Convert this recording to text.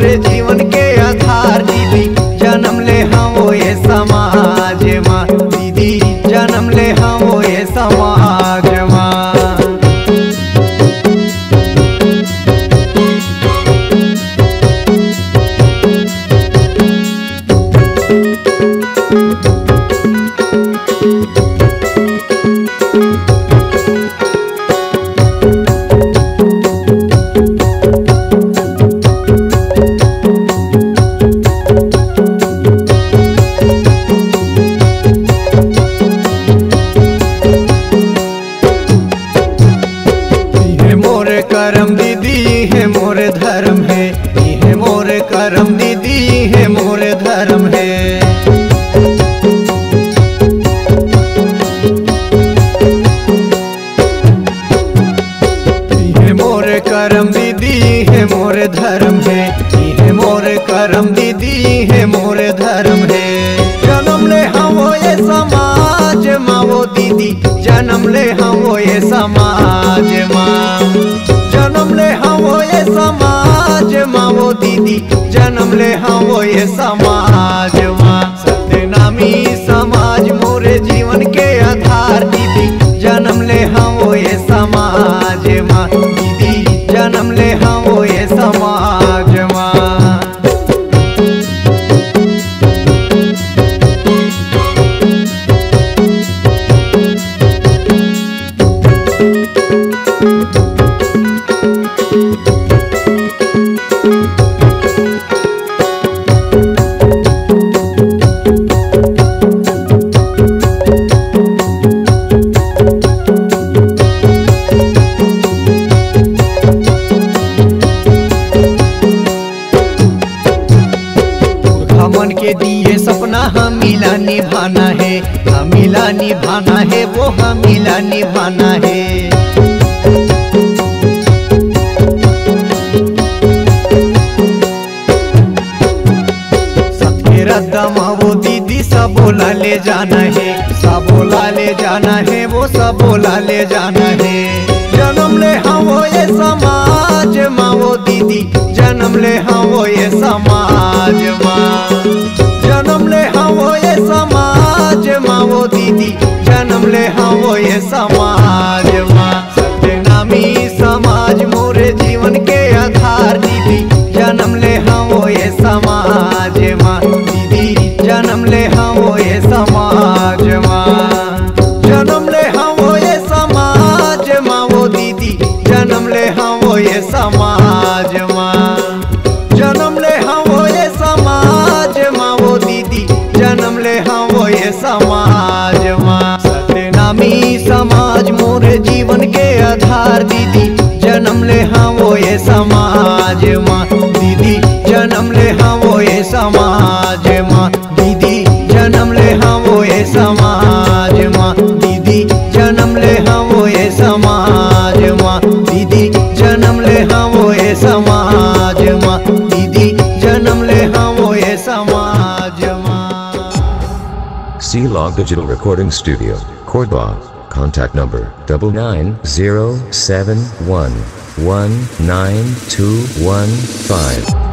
मोरे जीवन के आधार दीदी जन्म ले हम ये समाज माँ दीदी जन्म ले हम ये समाज माँ। करम दीदी है मोरे धर्म है, ये मोरे करम दीदी है मोरे धर्म है। ये मोरे करम दीदी है मोरे धर्म है, ये मोरे करम दीदी है मोरे धर्म है। जन्म ले हम ये समाज माँ वो दीदी जन्म ले हम ये समाज माँ। जन्म ले हम ये समाज माँ वो दीदी जन्म ले हम ये समाज माँ। सत्यनामी समाज मोरे जीवन के आधार दीदी जन्म ले हम ये समाज माँ दीदी जन्म ले हम ये समाज माँ। मन के दिए सपना हमीला निभाना है, हमीला निभाना है वो हमीला निभाना है। सतकेरा दमा वो दीदी सबोला ले जाना है, सबोला ले जाना है वो सबोला ले जाना है। जन्म ले हम ये समाज माँ वो दीदी जन्म ले हम ये समाज माँ। जन्म ले हम ये समाज माँ वो दीदी जन्म ले हम ये समाज माँ। सत्यनामी समाज मोरे जीवन के आधार दीदी जन्म ले हम ये समाज माँ दीदी जन्म ले हम ये समाज माँ। जन्म ले हम ये समाज माँ वो दीदी जन्म ले हम ये समाज माँ। जन्म ले हम ये समाज माँ वो दीदी जन्म ले हम ये समाज माँ। सत्यनामी समाज मोरे जीवन के आधार दीदी जन्म ले हम ये समाज माँ दीदी जन्म ले हम ये समाज माँ दीदी जन्म ले हम ये समाज माँ दीदी जन्म ले हम ये समाज माँ दीदी जन्म ले हम ये समाज माँ दीदी जन्म ले हम ये समाज माँ। C-Log Digital Recording Studio, Cordoba. Contact number 99071192115.